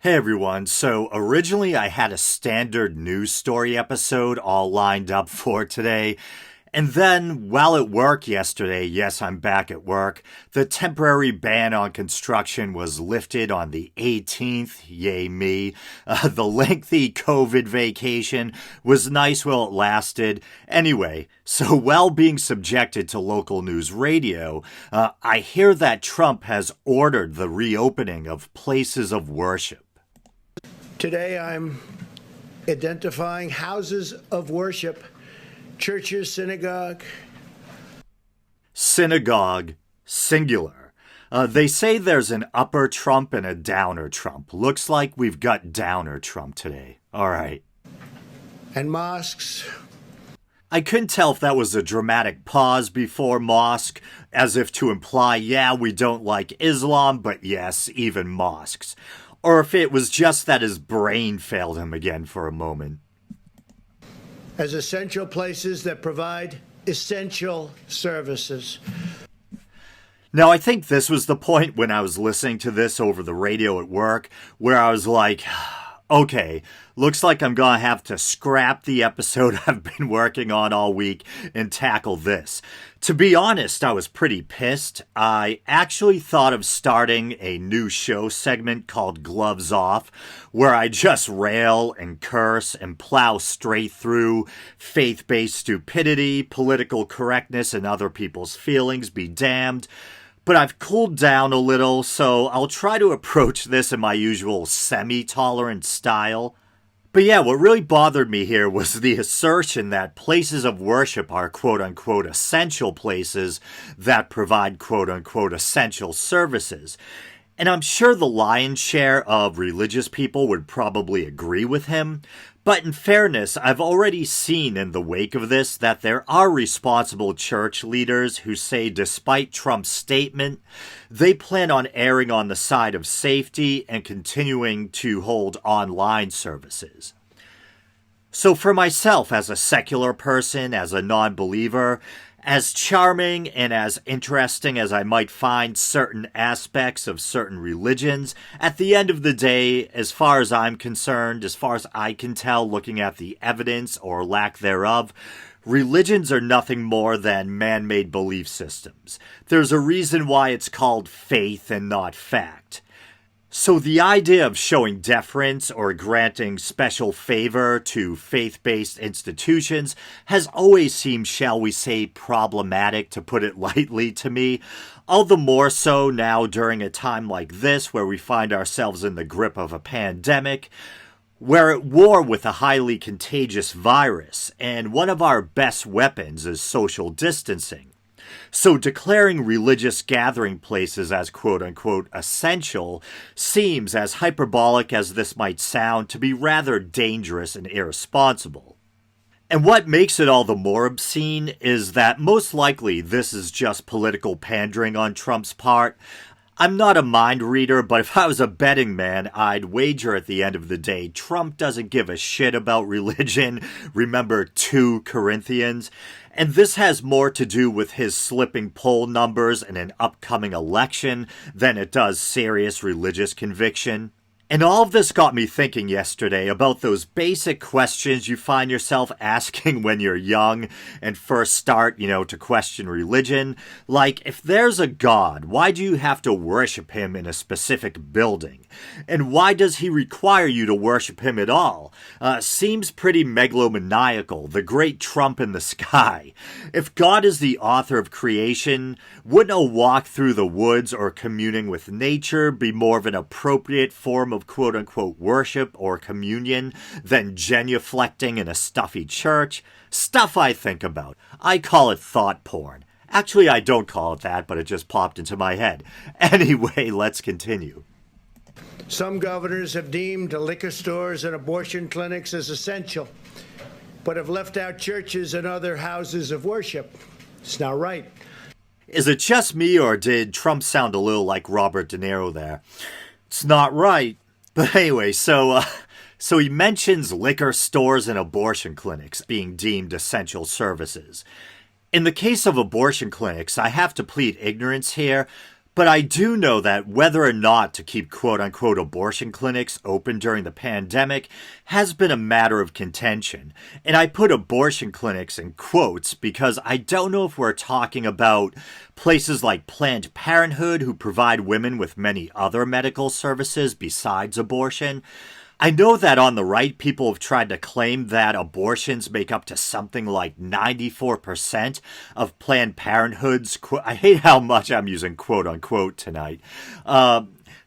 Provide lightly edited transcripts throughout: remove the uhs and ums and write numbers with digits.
Hey everyone, so originally I had a standard news story episode all lined up for today, and then while at work yesterday, yes, I'm back at work, the temporary ban on construction was lifted on the 18th, yay me. The lengthy COVID vacation was nice while it lasted. Anyway, so while being subjected to local news radio, I hear that Trump has ordered the reopening of places of worship. Today I'm identifying houses of worship, churches, Synagogue, singular. They say there's an upper Trump and a downer Trump. Looks like we've got downer Trump today. All right. and mosques. I couldn't tell if that was a dramatic pause before mosque, as if to imply, yeah, we don't like Islam, but yes, even mosques. Or if it was just that his brain failed him again for a moment. As essential places that provide essential services. Now, I think this was the point when I was listening to this over the radio at work, where I was like, okay, looks like I'm gonna have to scrap the episode I've been working on all week and tackle this. To be honest, I was pretty pissed. I actually thought of starting a new show segment called Gloves Off, where I just rail and curse and plow straight through faith-based stupidity, political correctness, and other people's feelings be damned. But I've cooled down a little, so I'll try to approach this in my usual semi-tolerant style. But yeah, what really bothered me here was the assertion that places of worship are quote-unquote essential places that provide quote-unquote essential services. And I'm sure the lion's share of religious people would probably agree with him. But in fairness, I've already seen in the wake of this that there are responsible church leaders who say despite Trump's statement, they plan on erring on the side of safety and continuing to hold online services. So for myself, as a secular person, as a non-believer, as charming and as interesting as I might find certain aspects of certain religions, at the end of the day, as far as I'm concerned, as far as I can tell looking at the evidence or lack thereof, religions are nothing more than man-made belief systems. There's a reason why it's called faith and not fact. So the idea of showing deference or granting special favor to faith-based institutions has always seemed, shall we say, problematic, to put it lightly, to me. All the more so now during a time like this where we find ourselves in the grip of a pandemic. We're at war with a highly contagious virus, and one of our best weapons is social distancing. So declaring religious gathering places as quote-unquote essential seems, as hyperbolic as this might sound, to be rather dangerous and irresponsible. And what makes it all the more obscene is that most likely this is just political pandering on Trump's part. I'm not a mind reader, but if I was a betting man, I'd wager at the end of the day Trump doesn't give a shit about religion. Remember 2 Corinthians? And this has more to do with his slipping poll numbers in an upcoming election than it does serious religious conviction. And all of this got me thinking yesterday about those basic questions you find yourself asking when you're young and first start, to question religion. Like, if there's a God, why do you have to worship him in a specific building? And why does he require you to worship him at all? Seems pretty megalomaniacal, the great Trump in the sky. If God is the author of creation, wouldn't a walk through the woods or communing with nature be more of an appropriate form of quote-unquote worship or communion than genuflecting in a stuffy church? Stuff I think about. I call it thought porn. Actually, I don't call it that, but it just popped into my head. Anyway, let's continue. Some governors have deemed liquor stores and abortion clinics as essential, but have left out churches and other houses of worship. It's not right. Is it just me, or did Trump sound a little like Robert De Niro there? It's not right. But anyway, so he mentions liquor stores and abortion clinics being deemed essential services. In the case of abortion clinics, I have to plead ignorance here, But I do know that whether or not to keep quote-unquote abortion clinics open during the pandemic has been a matter of contention. And I put abortion clinics in quotes because I don't know if we're talking about places like Planned Parenthood, who provide women with many other medical services besides abortion. I know that on the right, people have tried to claim that abortions make up to something like 94% of Planned Parenthood's... I hate how much I'm using quote-unquote tonight.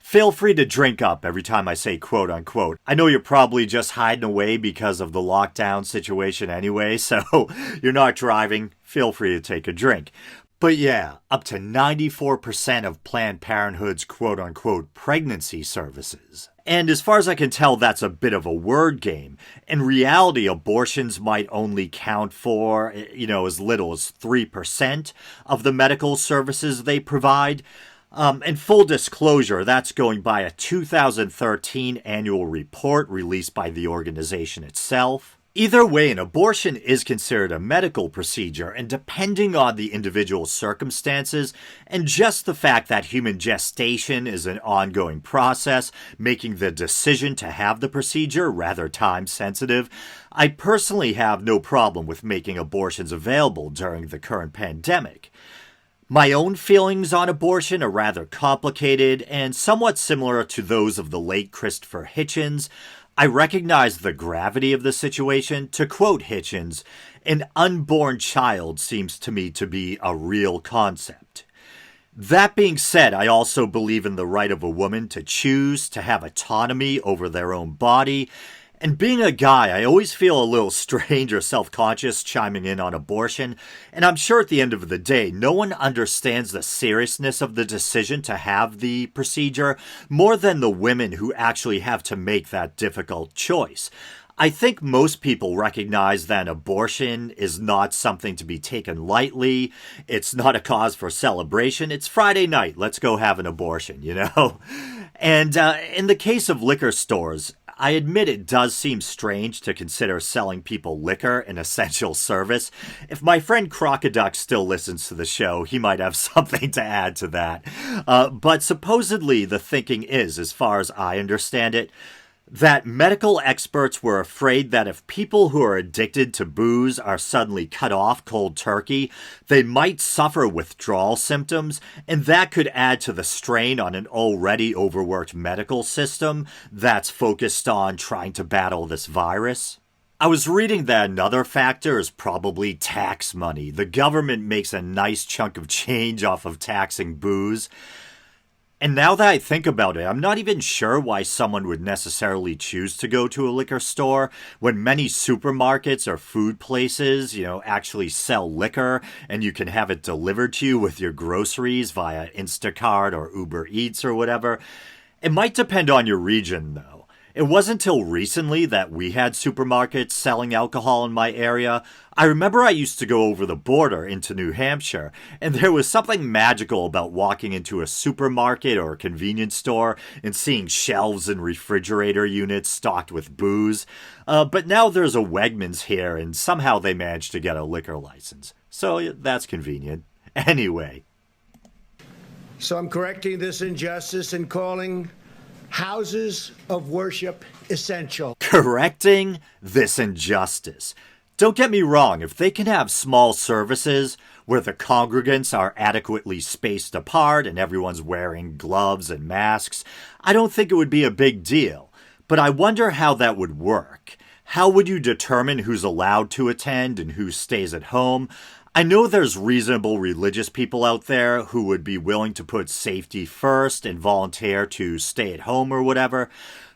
Feel free to drink up every time I say quote-unquote. I know you're probably just hiding away because of the lockdown situation anyway, so you're not driving. Feel free to take a drink. But yeah, up to 94% of Planned Parenthood's quote-unquote pregnancy services. And as far as I can tell, that's a bit of a word game. In reality, abortions might only count for, as little as 3% of the medical services they provide. And full disclosure, that's going by a 2013 annual report released by the organization itself. Either way, an abortion is considered a medical procedure, and depending on the individual circumstances, and just the fact that human gestation is an ongoing process, making the decision to have the procedure rather time-sensitive, I personally have no problem with making abortions available during the current pandemic. My own feelings on abortion are rather complicated and somewhat similar to those of the late Christopher Hitchens. I recognize the gravity of the situation. To quote Hitchens, an unborn child seems to me to be a real concept. That being said, I also believe in the right of a woman to choose, to have autonomy over their own body. And being a guy, I always feel a little strange or self-conscious chiming in on abortion, and I'm sure at the end of the day, no one understands the seriousness of the decision to have the procedure more than the women who actually have to make that difficult choice. I think most people recognize that abortion is not something to be taken lightly. It's not a cause for celebration. It's Friday night. Let's go have an abortion, And in the case of liquor stores, I admit it does seem strange to consider selling people liquor an essential service. If my friend Crocoduck still listens to the show, he might have something to add to that. But supposedly the thinking is, as far as I understand it, that medical experts were afraid that if people who are addicted to booze are suddenly cut off cold turkey, they might suffer withdrawal symptoms, and that could add to the strain on an already overworked medical system that's focused on trying to battle this virus. I was reading that another factor is probably tax money. The government makes a nice chunk of change off of taxing booze. And now that I think about it, I'm not even sure why someone would necessarily choose to go to a liquor store when many supermarkets or food places, actually sell liquor and you can have it delivered to you with your groceries via Instacart or Uber Eats or whatever. It might depend on your region, though. It wasn't until recently that we had supermarkets selling alcohol in my area. I remember I used to go over the border into New Hampshire, and there was something magical about walking into a supermarket or a convenience store and seeing shelves and refrigerator units stocked with booze. But now there's a Wegmans here, and somehow they managed to get a liquor license. So that's convenient. Anyway. So I'm correcting this injustice and calling houses of worship essential. Correcting this injustice. Don't get me wrong, if they can have small services where the congregants are adequately spaced apart and everyone's wearing gloves and masks, I don't think it would be a big deal. But I wonder how that would work. How would you determine who's allowed to attend and who stays at home? I know there's reasonable religious people out there who would be willing to put safety first and volunteer to stay at home or whatever,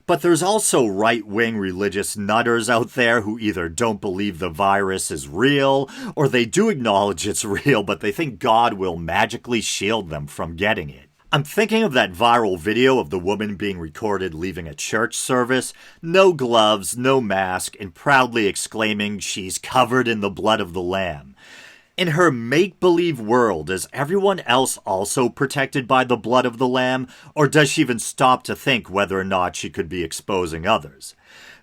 but there's also right-wing religious nutters out there who either don't believe the virus is real or they do acknowledge it's real, but they think God will magically shield them from getting it. I'm thinking of that viral video of the woman being recorded leaving a church service, no gloves, no mask, and proudly exclaiming she's covered in the blood of the Lamb. In her make-believe world, is everyone else also protected by the blood of the Lamb, or does she even stop to think whether or not she could be exposing others?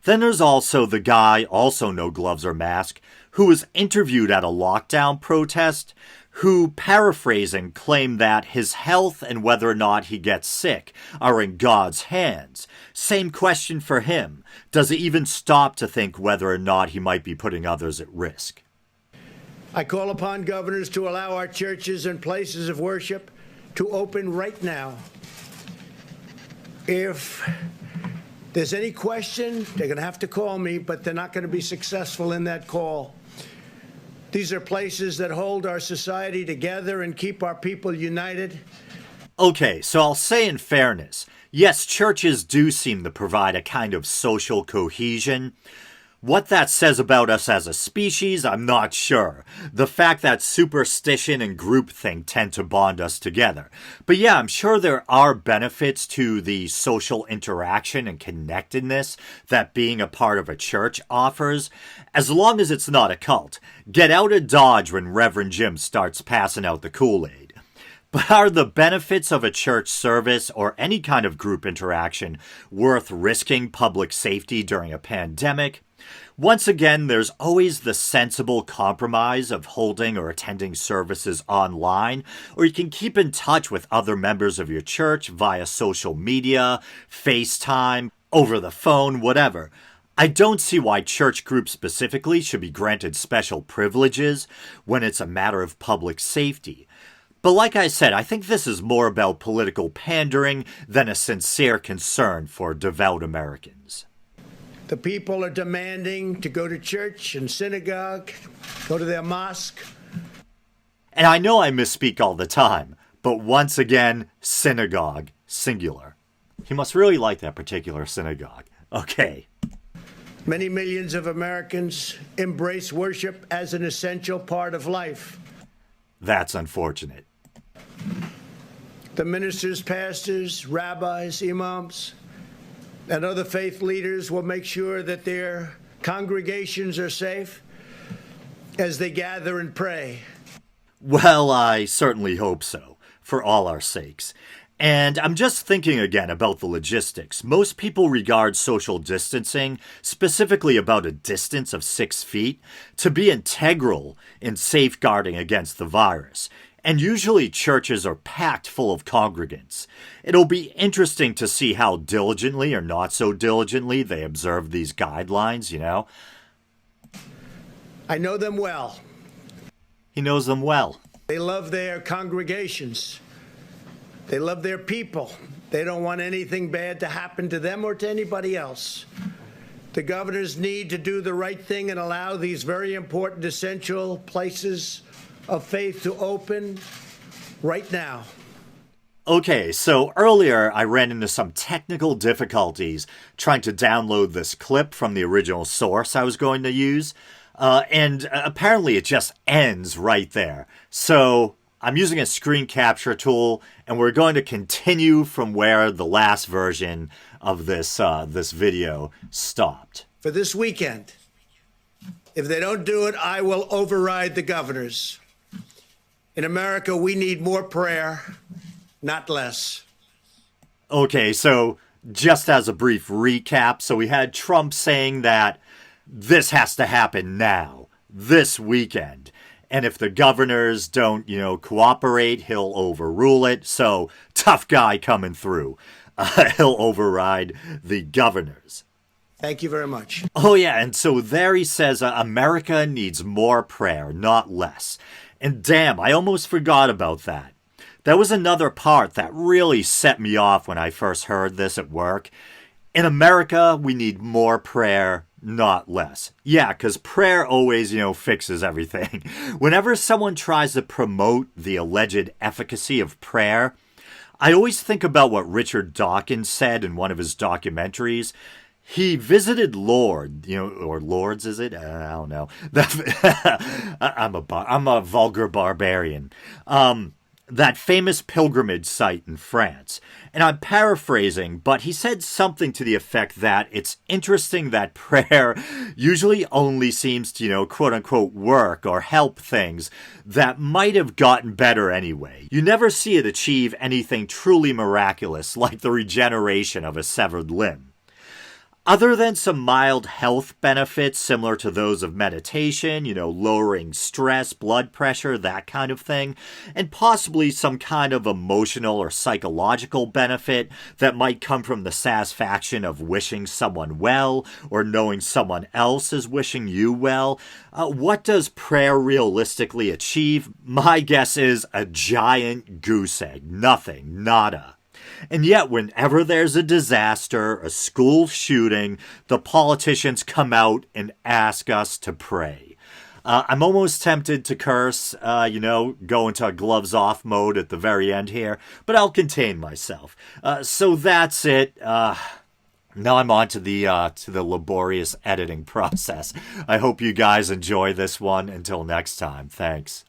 Then there's also the guy, also no gloves or mask, who was interviewed at a lockdown protest, who, paraphrasing, claimed that his health and whether or not he gets sick are in God's hands. Same question for him. Does he even stop to think whether or not he might be putting others at risk? I call upon governors to allow our churches and places of worship to open right now. If there's any question, they're going to have to call me, but they're not going to be successful in that call. These are places that hold our society together and keep our people united. Okay, so I'll say in fairness, yes, churches do seem to provide a kind of social cohesion. What that says about us as a species, I'm not sure. The fact that superstition and groupthink tend to bond us together. But yeah, I'm sure there are benefits to the social interaction and connectedness that being a part of a church offers, as long as it's not a cult. Get out of Dodge when Reverend Jim starts passing out the Kool-Aid. But are the benefits of a church service or any kind of group interaction worth risking public safety during a pandemic? Once again, there's always the sensible compromise of holding or attending services online, or you can keep in touch with other members of your church via social media, FaceTime, over the phone, whatever. I don't see why church groups specifically should be granted special privileges when it's a matter of public safety. But like I said, I think this is more about political pandering than a sincere concern for devout Americans. The people are demanding to go to church and synagogue, go to their mosque. And I know I misspeak all the time, but once again, synagogue, singular. He must really like that particular synagogue. Okay. Many millions of Americans embrace worship as an essential part of life. That's unfortunate. The ministers, pastors, rabbis, imams, and other faith leaders will make sure that their congregations are safe as they gather and pray. Well, I certainly hope so, for all our sakes. And I'm just thinking again about the logistics. Most people regard social distancing, specifically about a distance of 6 feet, to be integral in safeguarding against the virus. And usually churches are packed full of congregants. It'll be interesting to see how diligently or not so diligently they observe these guidelines, you know? I know them well. He knows them well. They love their congregations. They love their people. They don't want anything bad to happen to them or to anybody else. The governors need to do the right thing and allow these very important, essential places of faith to open right now. Okay, so earlier I ran into some technical difficulties trying to download this clip from the original source I was going to use, and apparently it just ends right there. So I'm using a screen capture tool, and we're going to continue from where the last version of this video stopped. For this weekend, if they don't do it, I will override the governors. In America, we need more prayer, not less. Okay, so just as a brief recap, so we had Trump saying that this has to happen now, this weekend. And if the governors don't, cooperate, he'll overrule it. So, tough guy coming through. He'll override the governors. Thank you very much. Oh, yeah, and so there he says America needs more prayer, not less. And damn, I almost forgot about that. That was another part that really set me off when I first heard this at work. In America, we need more prayer, not less. Yeah, because prayer always, fixes everything. Whenever someone tries to promote the alleged efficacy of prayer, I always think about what Richard Dawkins said in one of his documentaries. He visited Lourdes, or Lourdes, is it? I don't know. I'm a vulgar barbarian. That famous pilgrimage site in France. And I'm paraphrasing, but he said something to the effect that it's interesting that prayer usually only seems to, quote unquote, work or help things that might have gotten better anyway. You never see it achieve anything truly miraculous like the regeneration of a severed limb. Other than some mild health benefits similar to those of meditation, lowering stress, blood pressure, that kind of thing, and possibly some kind of emotional or psychological benefit that might come from the satisfaction of wishing someone well or knowing someone else is wishing you well, what does prayer realistically achieve? My guess is a giant goose egg. Nothing. Nada. And yet, whenever there's a disaster, a school shooting, the politicians come out and ask us to pray. I'm almost tempted to curse, go into a gloves off mode at the very end here, but I'll contain myself. So that's it. Now I'm on to the laborious editing process. I hope you guys enjoy this one. Until next time, thanks.